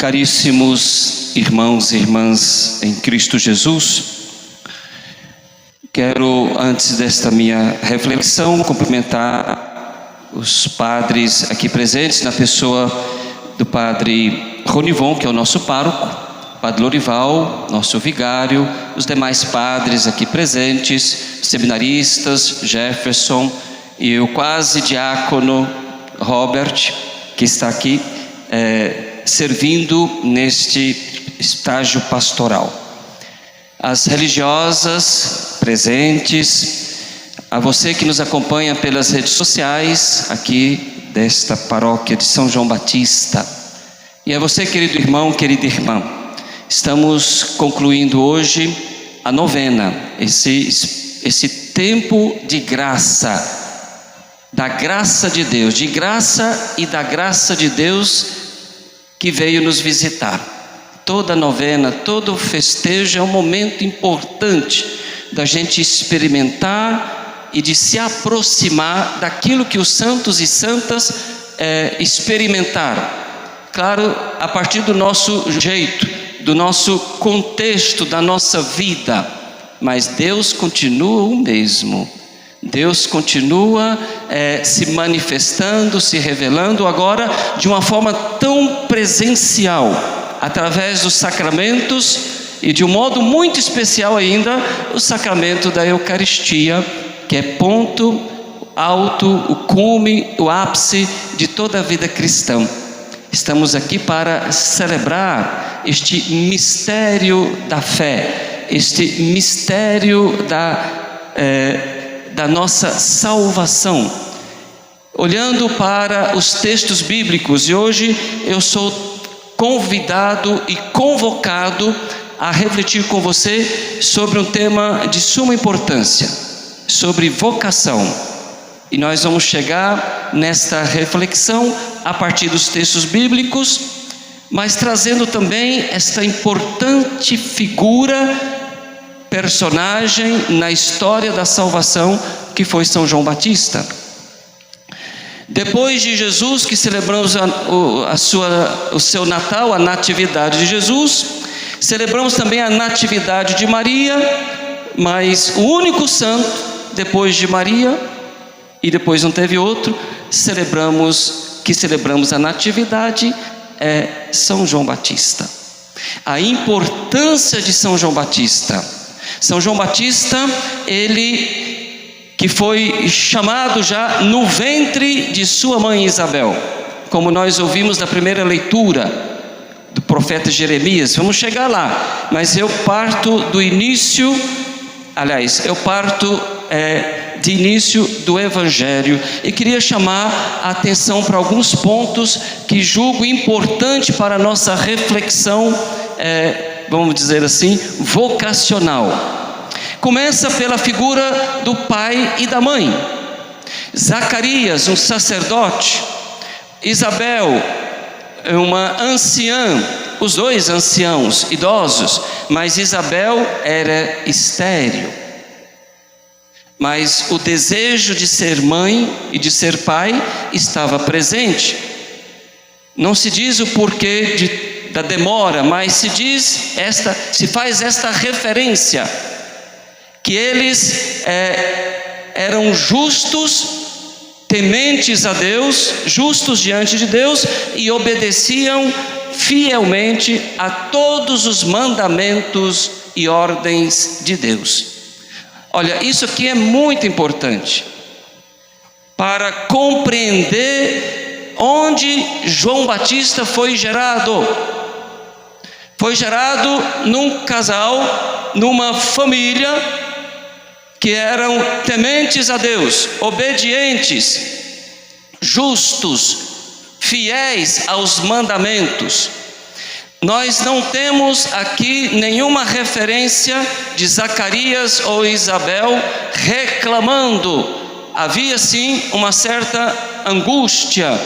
Caríssimos irmãos e irmãs em Cristo Jesus, quero, antes desta minha reflexão, cumprimentar os padres aqui presentes, na pessoa do padre Ronivon, que é o nosso pároco, padre Lorival, nosso vigário, os demais padres aqui presentes, seminaristas, Jefferson e o quase diácono Robert, que está aqui servindo neste estágio pastoral. As religiosas presentes, a você que nos acompanha pelas redes sociais aqui desta paróquia de São João Batista, e a você, querido irmão, querida irmã, estamos concluindo hoje a novena, esse tempo de graça, da graça de Deus, de graça e da graça de Deus que veio nos visitar. Toda novena, todo festejo é um momento importante da gente experimentar e de se aproximar daquilo que os santos e santas experimentaram. Claro, a partir do nosso jeito, do nosso contexto, da nossa vida, mas Deus continua o mesmo. Deus continua se manifestando, se revelando agora de uma forma tão presencial, através dos sacramentos e de um modo muito especial ainda, o sacramento da Eucaristia, que é ponto alto, o cume, o ápice de toda a vida cristã. Estamos aqui para celebrar este mistério da fé, este mistério da nossa salvação, olhando para os textos bíblicos. E hoje eu sou convidado e convocado a refletir com você sobre um tema de suma importância, sobre vocação. E nós vamos chegar nesta reflexão a partir dos textos bíblicos, mas trazendo também esta importante figura, personagem na história da salvação, que foi São João Batista. Depois de Jesus, que celebramos o seu Natal, a natividade de Jesus, celebramos também a natividade de Maria, mas o único santo depois de Maria, e depois não teve outro, celebramos a natividade, é São João Batista. A importância de São João Batista. São João Batista, ele que foi chamado já no ventre de sua mãe Isabel, como nós ouvimos na primeira leitura do profeta Jeremias. Vamos chegar lá, mas eu parto do início, de início do Evangelho, e queria chamar a atenção para alguns pontos que julgo importante para a nossa reflexão, vamos dizer assim, vocacional. Começa pela figura do pai e da mãe. Zacarias, um sacerdote, Isabel, uma anciã, os dois anciãos, idosos, mas Isabel era estéril. Mas o desejo de ser mãe e de ser pai estava presente. Não se diz o porquê da demora, mas se faz esta referência, que eles eram justos, tementes a Deus, justos diante de Deus, e obedeciam fielmente a todos os mandamentos e ordens de Deus. Olha, isso aqui é muito importante para compreender onde João Batista foi gerado. Foi gerado num casal, numa família que eram tementes a Deus, obedientes, justos, fiéis aos mandamentos. Nós não temos aqui nenhuma referência de Zacarias ou Isabel reclamando. Havia sim uma certa angústia,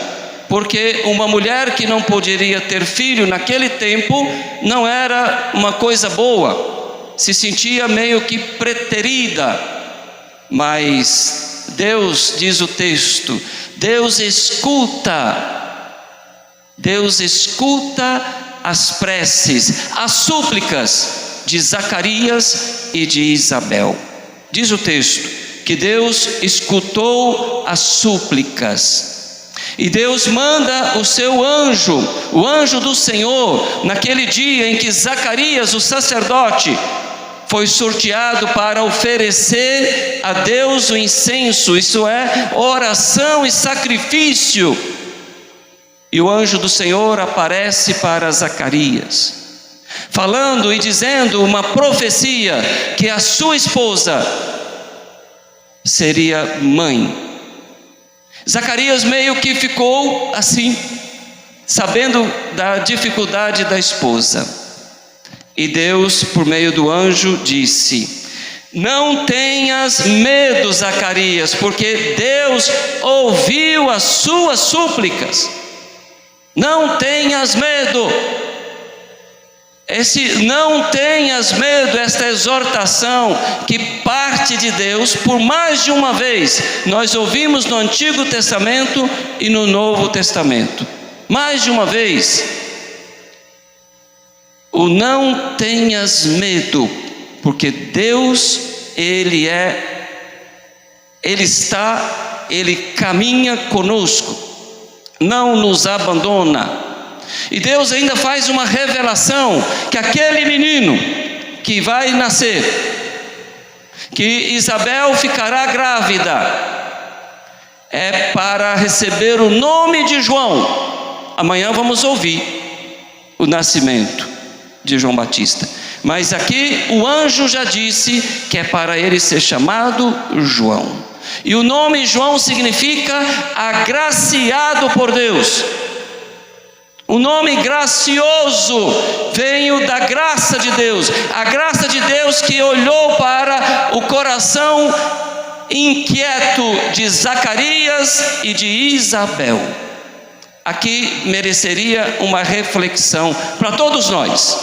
porque uma mulher que não poderia ter filho naquele tempo não era uma coisa boa, se sentia meio que preterida. Mas Deus, diz o texto, Deus escuta as preces, as súplicas de Zacarias e de Isabel. Diz o texto que Deus escutou as súplicas, e Deus manda o seu anjo, o anjo do Senhor, naquele dia em que Zacarias, o sacerdote, foi sorteado para oferecer a Deus o incenso, isso é, oração e sacrifício. E o anjo do Senhor aparece para Zacarias, falando e dizendo uma profecia, que a sua esposa seria mãe. Zacarias meio que ficou assim, sabendo da dificuldade da esposa. E Deus, por meio do anjo, disse: não tenhas medo, Zacarias, porque Deus ouviu as suas súplicas. Não tenhas medo. Esse não tenhas medo, esta exortação que parte de Deus, por mais de uma vez, nós ouvimos no Antigo Testamento e no Novo Testamento. Mais de uma vez, o não tenhas medo, porque Deus, Ele caminha conosco, não nos abandona. E Deus ainda faz uma revelação, que aquele menino que vai nascer, que Isabel ficará grávida, é para receber o nome de João. Amanhã vamos ouvir o nascimento de João Batista, mas aqui o anjo já disse que é para ele ser chamado João. E o nome João significa agraciado por Deus. O nome gracioso veio da graça de Deus, a graça de Deus que olhou para o coração inquieto de Zacarias e de Isabel. Aqui mereceria uma reflexão para todos nós,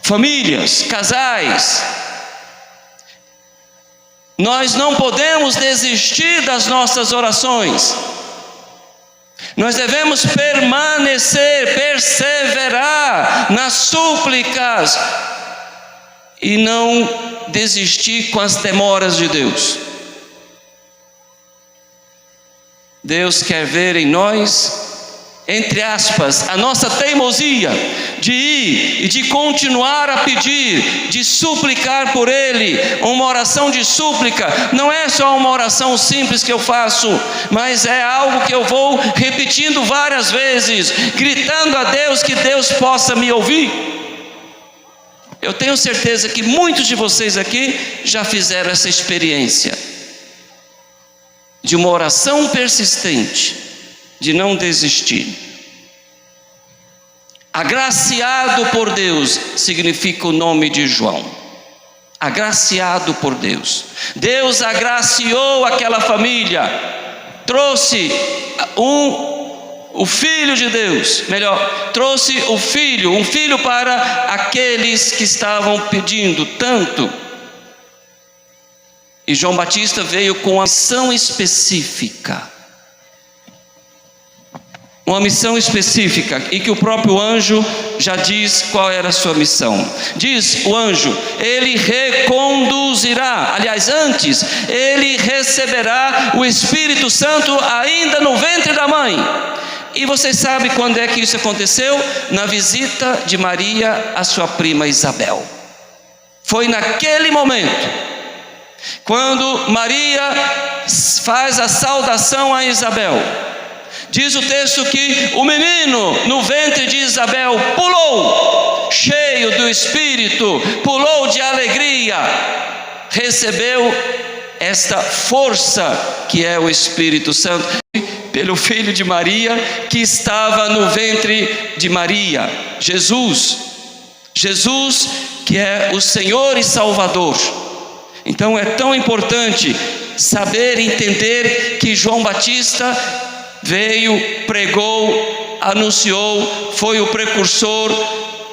famílias, casais. Nós não podemos desistir das nossas orações. Nós devemos permanecer, perseverar nas súplicas e não desistir com as demoras de Deus. Deus quer ver em nós, entre aspas, a nossa teimosia de ir e de continuar a pedir, de suplicar por Ele. Uma oração de súplica não é só uma oração simples que eu faço, mas é algo que eu vou repetindo várias vezes, gritando a Deus que Deus possa me ouvir. Eu tenho certeza que muitos de vocês aqui já fizeram essa experiência de uma oração persistente, de não desistir. Agraciado por Deus significa o nome de João. Agraciado por Deus. Deus agraciou aquela família, trouxe o Filho de Deus, melhor, trouxe um filho para aqueles que estavam pedindo tanto. E João Batista veio com uma missão específica. Uma missão específica, e que o próprio anjo já diz qual era a sua missão. Diz o anjo: ele reconduzirá, aliás, antes, ele receberá o Espírito Santo ainda no ventre da mãe. E vocês sabem quando é que isso aconteceu? Na visita de Maria à sua prima Isabel. Foi naquele momento, quando Maria faz a saudação a Isabel. Diz o texto que o menino no ventre de Isabel pulou, cheio do Espírito, pulou de alegria, recebeu esta força que é o Espírito Santo, pelo filho de Maria, que estava no ventre de Maria, Jesus que é o Senhor e Salvador. Então é tão importante saber, entender que João Batista veio, pregou, anunciou, foi o precursor,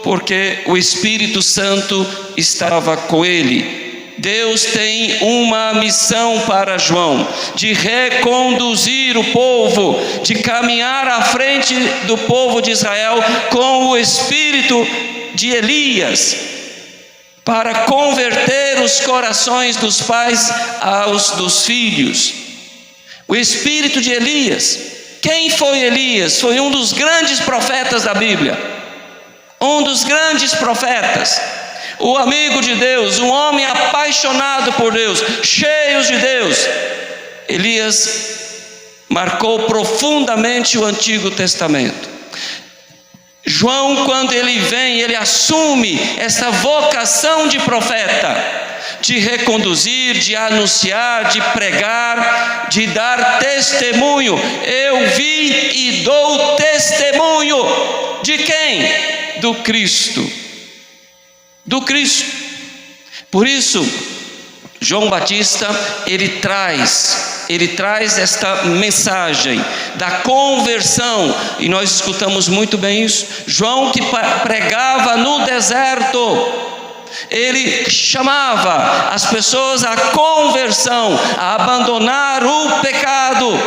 porque o Espírito Santo estava com ele. Deus tem uma missão para João, de reconduzir o povo, de caminhar à frente do povo de Israel com o espírito de Elias, para converter os corações dos pais aos dos filhos. O espírito de Elias. Quem foi Elias? Foi um dos grandes profetas da Bíblia. Um dos grandes profetas. O amigo de Deus, um homem apaixonado por Deus, cheio de Deus. Elias marcou profundamente o Antigo Testamento. João, quando ele vem, ele assume essa vocação de profeta, de reconduzir, de anunciar, de pregar, de dar testemunho. Eu vi e dou testemunho. De quem? Do Cristo. Do Cristo. Por isso, João Batista, ele traz esta mensagem da conversão, e nós escutamos muito bem isso. João, que pregava no deserto, ele chamava as pessoas à conversão, a abandonar o pecado,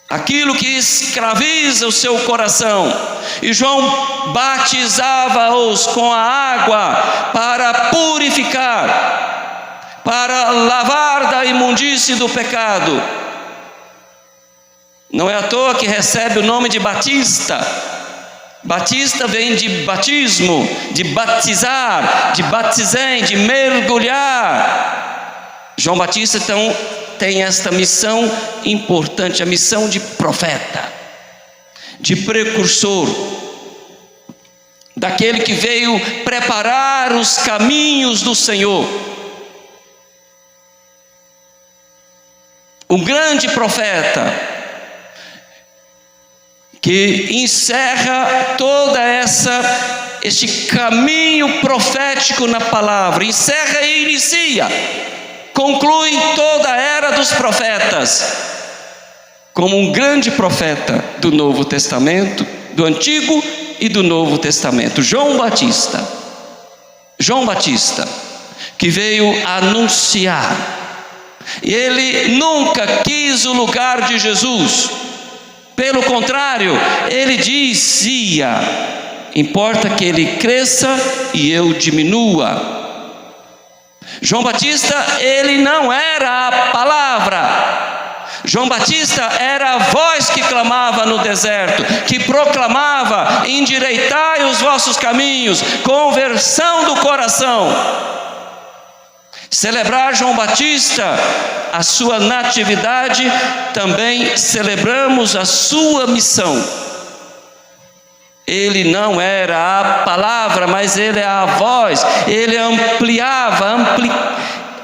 aquilo que escraviza o seu coração. E João batizava-os com a água para purificar, para lavar da imundície do pecado. Não é à toa que recebe o nome de Batista. Batista vem de batismo, de batizar, de batizem, de mergulhar. João Batista, então, tem esta missão importante, a missão de profeta, de precursor, daquele que veio preparar os caminhos do Senhor. Um grande profeta que encerra toda este caminho profético na palavra, encerra e inicia, conclui toda a era dos profetas, como um grande profeta do Novo Testamento, do Antigo e do Novo Testamento, João Batista, que veio anunciar. Ele nunca quis o lugar de Jesus, pelo contrário, ele dizia: importa que ele cresça e eu diminua. João Batista, ele não era a palavra. João Batista era a voz que clamava no deserto, que proclamava: endireitai os vossos caminhos, conversão do coração. Celebrar João Batista, a sua natividade, também celebramos a sua missão. Ele não era a palavra, mas ele é a voz. Ele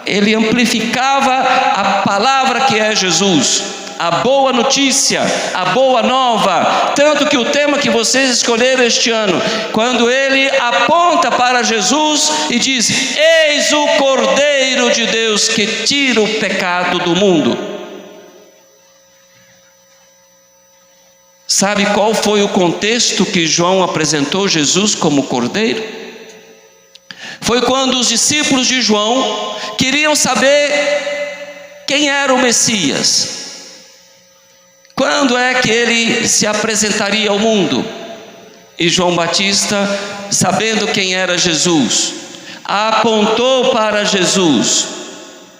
ele amplificava a palavra que é Jesus, a boa notícia, a boa nova. Tanto que o tema que vocês escolheram este ano, quando ele aponta para Jesus e diz: eis o Cordeiro de Deus que tira o pecado do mundo. Sabe qual foi o contexto que João apresentou Jesus como Cordeiro? Foi quando os discípulos de João queriam saber quem era o Messias. Quando é que ele se apresentaria ao mundo? E João Batista, sabendo quem era Jesus, apontou para Jesus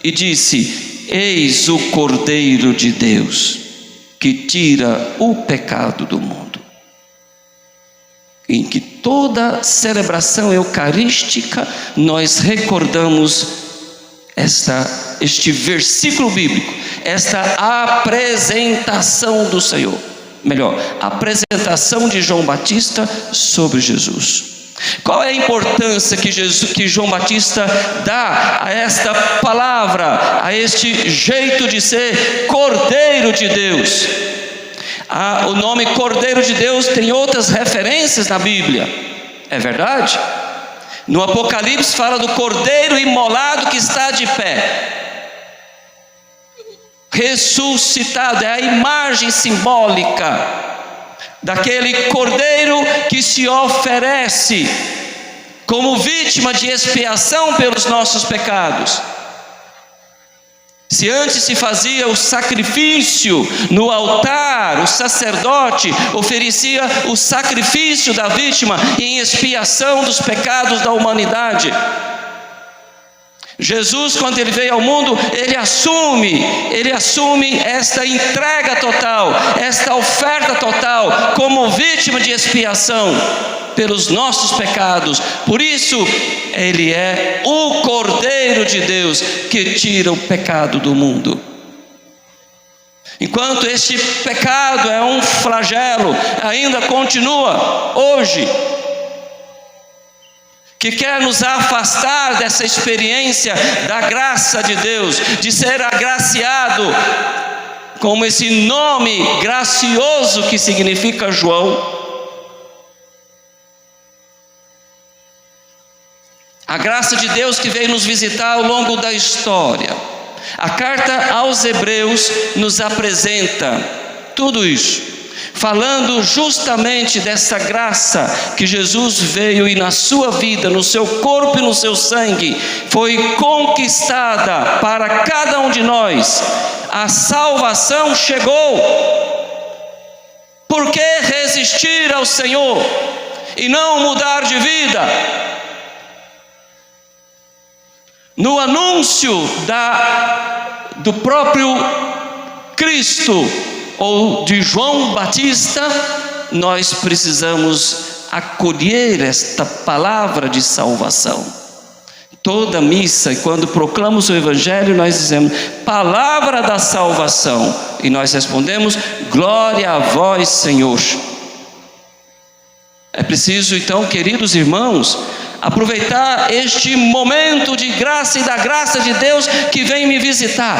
e disse: eis o Cordeiro de Deus que tira o pecado do mundo. Em que toda celebração eucarística nós recordamos este versículo bíblico, esta apresentação do Senhor, melhor, a apresentação de João Batista sobre Jesus. Qual é a importância que João Batista dá a esta palavra, a este jeito de ser Cordeiro de Deus? O nome Cordeiro de Deus tem outras referências na Bíblia, é verdade? No Apocalipse fala do Cordeiro imolado que está de pé, ressuscitado, é a imagem simbólica daquele Cordeiro que se oferece como vítima de expiação pelos nossos pecados. Se antes se fazia o sacrifício no altar, o sacerdote oferecia o sacrifício da vítima em expiação dos pecados da humanidade. Jesus, quando ele veio ao mundo, ele assume esta entrega total, esta oferta total, como vítima de expiação pelos nossos pecados. Por isso, ele é o Cordeiro de Deus que tira o pecado do mundo. Enquanto este pecado é um flagelo, ainda continua hoje, que quer nos afastar dessa experiência da graça de Deus, de ser agraciado, como esse nome gracioso que significa João. A graça de Deus que veio nos visitar ao longo da história. A carta aos Hebreus nos apresenta tudo isso, falando justamente dessa graça que Jesus veio e na sua vida, no seu corpo e no seu sangue, foi conquistada para cada um de nós. A salvação chegou. Por que resistir ao Senhor e não mudar de vida? No anúncio do próprio Cristo, ou de João Batista, nós precisamos acolher esta palavra de salvação. Toda missa, quando proclamamos o Evangelho, nós dizemos, palavra da salvação, e nós respondemos, glória a vós, Senhor. É preciso então, queridos irmãos, aproveitar este momento de graça e da graça de Deus que vem me visitar,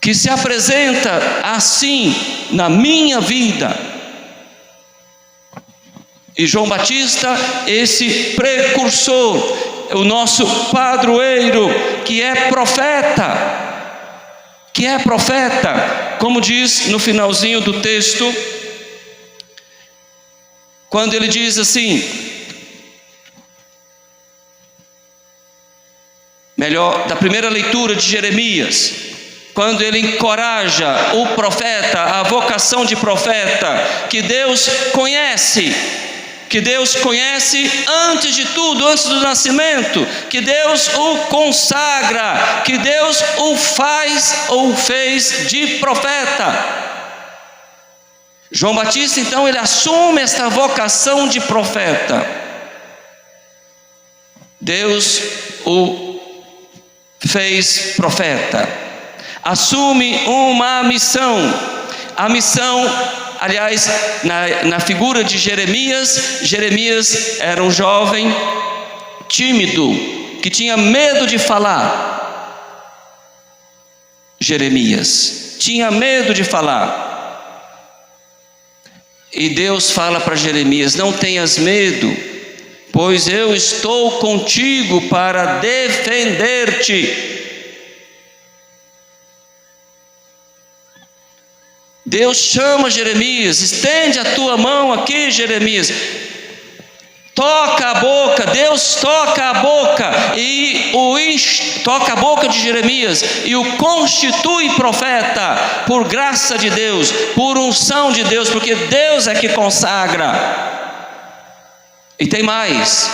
que se apresenta assim na minha vida. E João Batista, esse precursor, o nosso padroeiro, que é profeta, como diz no finalzinho do texto, quando ele diz assim, da primeira leitura de Jeremias, quando ele encoraja o profeta, a vocação de profeta, que Deus conhece antes de tudo, antes do nascimento, que Deus o consagra, que Deus o faz ou fez de profeta. João Batista, então, ele assume esta vocação de profeta. Deus o fez profeta. Assume uma missão. A missão, aliás, na figura de Jeremias era um jovem tímido, que tinha medo de falar. Jeremias tinha medo de falar. E Deus fala para Jeremias, não tenhas medo, pois eu estou contigo para defender-te. Deus chama Jeremias, estende a tua mão aqui, Jeremias, toca a boca, Deus toca a boca, toca a boca de Jeremias, e o constitui profeta, por graça de Deus, por unção de Deus, porque Deus é que consagra. E tem mais,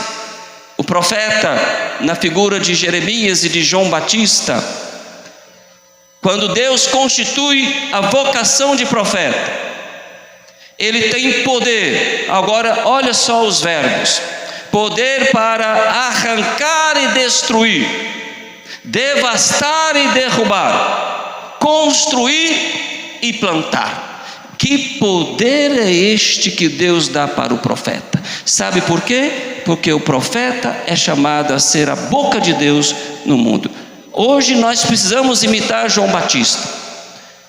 o profeta, na figura de Jeremias e de João Batista, quando Deus constitui a vocação de profeta, ele tem poder. Agora olha só os verbos: poder para arrancar e destruir, devastar e derrubar, construir e plantar. Que poder é este que Deus dá para o profeta? Sabe por quê? Porque o profeta é chamado a ser a boca de Deus no mundo. Hoje nós precisamos imitar João Batista.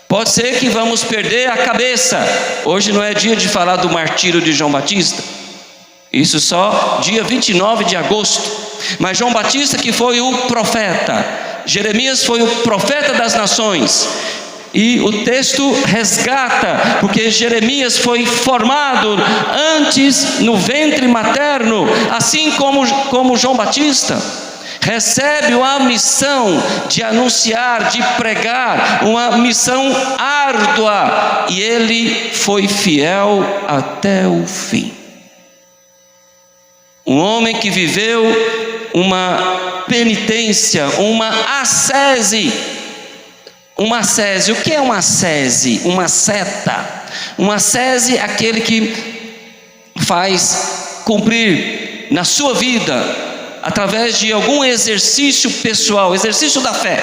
Pode ser que vamos perder a cabeça. Hoje não é dia de falar do martírio de João Batista, isso só dia 29 de agosto. Mas João Batista, que foi o profeta, Jeremias foi o profeta das nações, E o texto resgata, porque Jeremias foi formado antes no ventre materno, assim como João Batista. Recebe a missão de anunciar, de pregar, uma missão árdua, e ele foi fiel até o fim. Um homem que viveu uma penitência, uma ascese. Uma ascese, o que é uma ascese? Uma seta. Uma ascese é aquele que faz cumprir na sua vida, através de algum exercício pessoal, exercício da fé,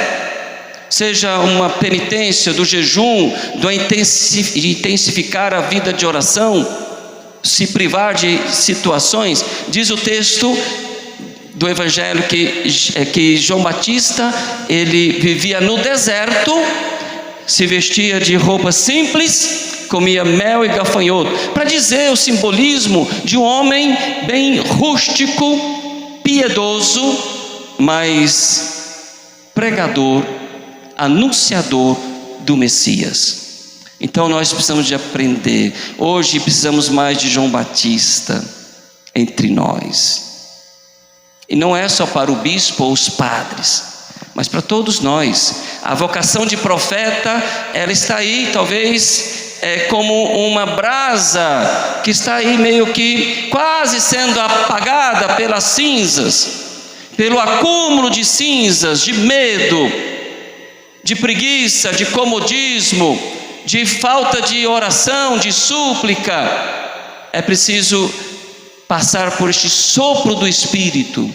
seja uma penitência, do jejum, do intensificar a vida de oração, se privar de situações. Diz o texto do Evangelho que João Batista, ele vivia no deserto, se vestia de roupa simples, comia mel e gafanhoto, para dizer o simbolismo de um homem bem rústico, piedoso, mas pregador, anunciador do Messias. Então nós precisamos de aprender. Hoje precisamos mais de João Batista entre nós. E não é só para o bispo ou os padres, mas para todos nós. A vocação de profeta, ela está aí, talvez como uma brasa que está aí meio que quase sendo apagada pelas cinzas, pelo acúmulo de cinzas, de medo, de preguiça, de comodismo, de falta de oração, de súplica. É preciso passar por este sopro do Espírito,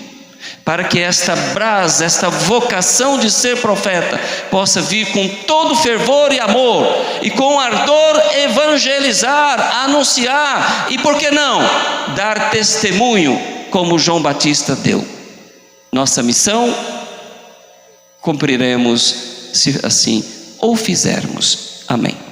para que esta brasa, esta vocação de ser profeta, possa vir com todo fervor e amor, e com ardor evangelizar, anunciar, e por que não, dar testemunho, como João Batista deu. Nossa missão, cumpriremos, se assim ou fizermos. Amém.